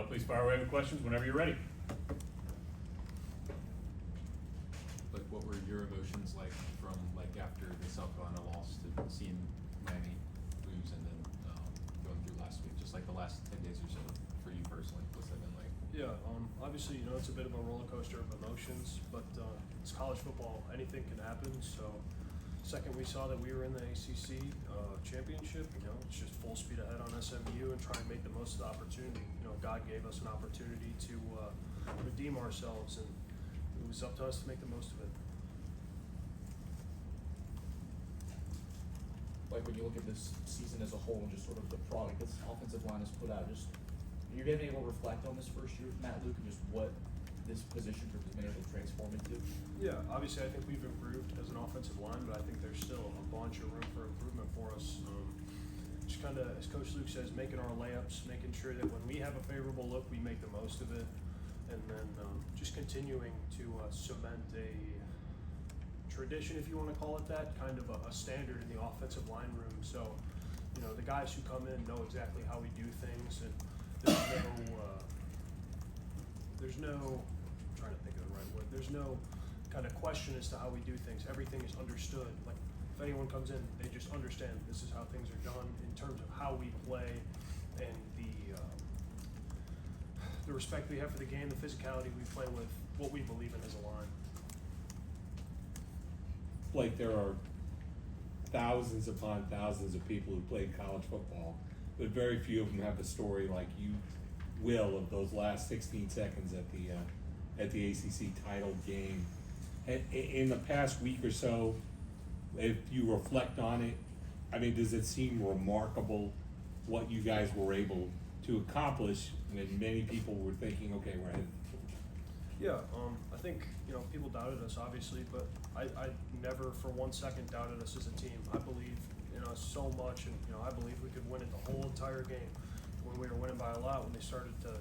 please fire away with questions whenever you're ready. Like, what were your emotions like from like after the South Carolina loss to seeing Miami lose and then going through last week, just like the last 10 days or so for you personally? What's that been like? Yeah, obviously, it's a bit of a roller coaster of emotions, but it's college football. Anything can happen. So, second we saw that we were in the ACC championship, it's just full speed ahead on SMU and try and make the most of the opportunity. God gave us an opportunity to redeem ourselves, and it was up to us to make the most of it. Like when you look at this season as a whole and just sort of the product this offensive line has put out, just you're going to be able to reflect on this first year with Matt Luke and just what this position group has been able to transform into? Yeah, obviously I think we've improved as an offensive line, but I think there's still a bunch of room for improvement for us. Just kind of, as Coach Luke says, making our layups, making sure that when we have a favorable look, we make the most of it, and then just continuing to cement a tradition, if you want to call it that, kind of a standard in the offensive line room. So, the guys who come in know exactly how we do things, and there's no, I'm trying to think of the right word, there's no kind of question as to how we do things. Everything is understood. Like, if anyone comes in, they just understand this is how things are done in terms of how we play and the respect we have for the game, the physicality we play with, what we believe in as a line. Blake, there are thousands upon thousands of people who played college football, but very few of them have a story like you will of those last 16 seconds at the ACC title game. In the past week or so, if you reflect on it, I mean, does it seem remarkable what you guys were able to accomplish when many people were thinking, okay, we're headed? Yeah, I think, people doubted us, obviously, but I never for 1 second doubted us as a team. I believe in us so much, and, I believe we could win it the whole entire game. When we were winning by a lot, when they started to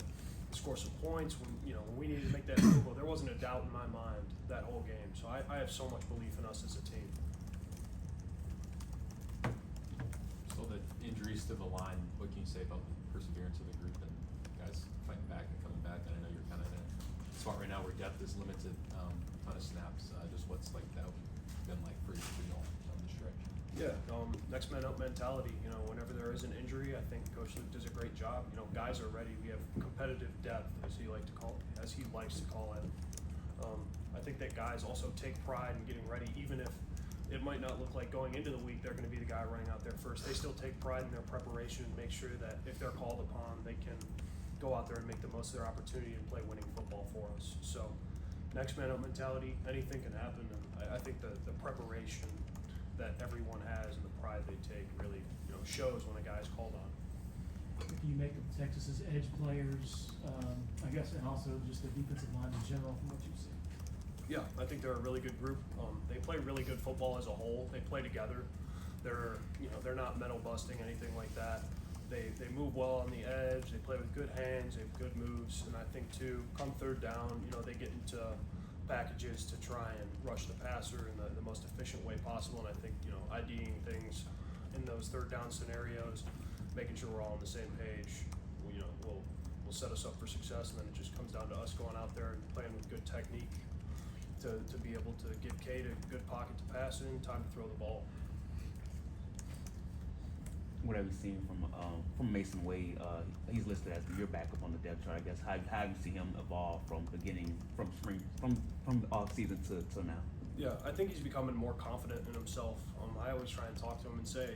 score some points, when we needed to make that field goal, there wasn't a doubt in my mind that whole game. So I have so much belief in us as a team. So the injuries to the line, what can you say about the perseverance of the group and guys fighting back and coming back? And I know you're kind of in a spot right now where depth is limited, ton of snaps. Just what's like that been like for y'all on the stretch? Yeah, next man up mentality. Whenever there is an injury, I think Coach Luke does a great job. Guys are ready. We have competitive depth, as he likes to call it. I think that guys also take pride in getting ready, even if it might not look like going into the week they're going to be the guy running out there first. They still take pride in their preparation and make sure that if they're called upon, they can go out there and make the most of their opportunity and play winning football for us. So, next man up mentality, anything can happen. And I think the preparation that everyone has and the pride they take really shows when a guy is called on. If you make of Texas's edge players, I guess, and also just the defensive line in general from what you've seen? Yeah, I think they're a really good group. They play really good football as a whole. They play together. They're not mental busting, anything like that. They move well on the edge. They play with good hands. They have good moves. And I think too, come third down, they get into packages to try and rush the passer in the most efficient way possible. And I think IDing things in those third down scenarios, making sure we're all on the same page, will set us up for success. And then it just comes down to us going out there and playing with good technique to be able to give Cade a good pocket to pass in, time to throw the ball. What have you seen from Mason Wade? He's listed as your backup on the depth chart. I guess how have you seen him evolve from spring from off season to now? Yeah, I think he's becoming more confident in himself. I always try and talk to him and say,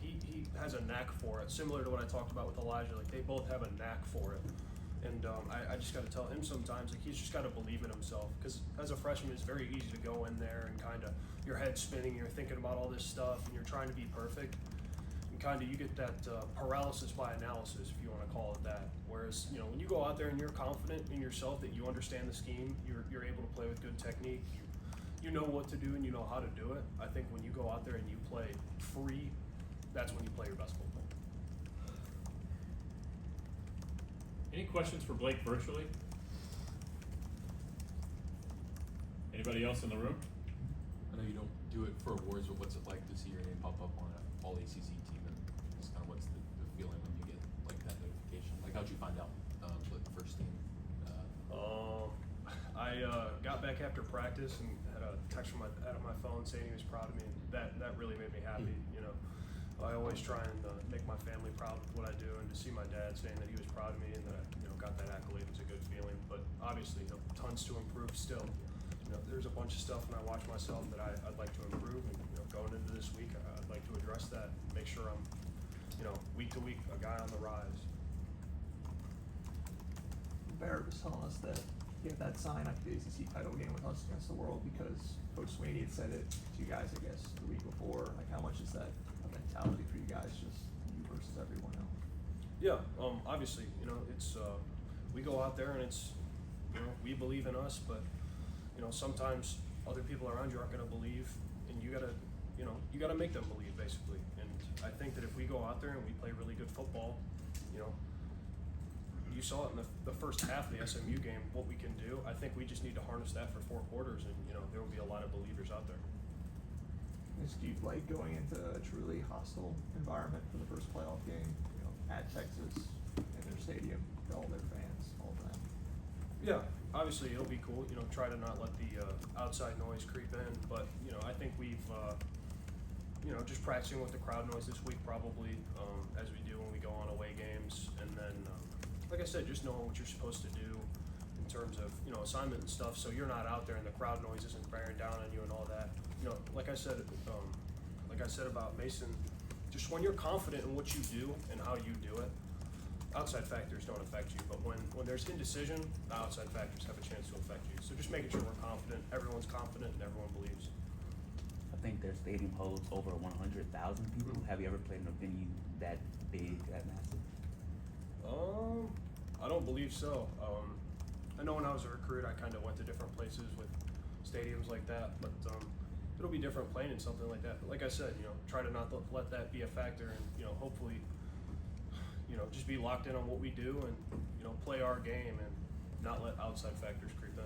he has a knack for it, similar to what I talked about with Elijah. Like, they both have a knack for it. And I just got to tell him sometimes, like, he's just got to believe in himself. Because as a freshman, it's very easy to go in there and kind of your head's spinning, you're thinking about all this stuff, and you're trying to be perfect. And kind of you get that paralysis by analysis, if you want to call it that. Whereas, when you go out there and you're confident in yourself that you understand the scheme, you're able to play with good technique, you know what to do and you know how to do it. I think when you go out there and you play free, that's when you play your best football. Any questions for Blake virtually? Anybody else in the room? I know you don't do it for awards, but what's it like to see your name pop up on an all ACC team? And just kind of what's the feeling when you get like that notification? Like, how'd you find out for the first back after practice and had a text from out of my phone saying he was proud of me, and that really made me happy. You know, I always try and make my family proud with what I do, and to see my dad saying that he was proud of me and that I got that accolade was a good feeling. But obviously, tons to improve still. There's a bunch of stuff when I watch myself that I'd like to improve, and going into this week, I'd like to address that, make sure I'm, week to week, a guy on the rise. Barrett was telling us that he had that sign after the ACC title game with us against the world because Coach Sweeney had said it to you guys, I guess, the week before. Like, how much is that a mentality for you guys, just you versus everyone else? Yeah, obviously, it's, we go out there and it's, we believe in us, but, sometimes other people around you aren't gonna believe, and you gotta make them believe, basically. And I think that if we go out there and we play really good football, you saw it in the first half of the SMU game, what we can do. I think we just need to harness that for 4 quarters, and, there will be a lot of believers out there. Do you like going into a truly hostile environment for the first playoff game, at Texas, in their stadium, to all their fans, all of that? Yeah, obviously it'll be cool, try to not let the outside noise creep in, but, I think we've, just practicing with the crowd noise this week probably, as we do when we go on away games, and then, like I said, just knowing what you're supposed to do in terms of, assignment and stuff, so you're not out there and the crowd noise isn't bearing down on you and all that. Like I said about Mason, just when you're confident in what you do and how you do it, outside factors don't affect you, but when there's indecision, the outside factors have a chance to affect you. So just making sure we're confident, everyone's confident, and everyone believes. I think their stadium holds over 100,000 people. Have you ever played in a venue that big, that massive? I don't believe so. I know when I was a recruit, I kind of went to different places with stadiums like that, but it'll be different playing in something like that. But like I said, try to not let that be a factor, and hopefully, just be locked in on what we do, and play our game, and not let outside factors creep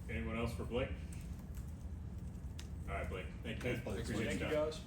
in. Anyone else for Blake? All right, Blake. Thank you. Thanks, Blake. Appreciate Thank you, your time. guys.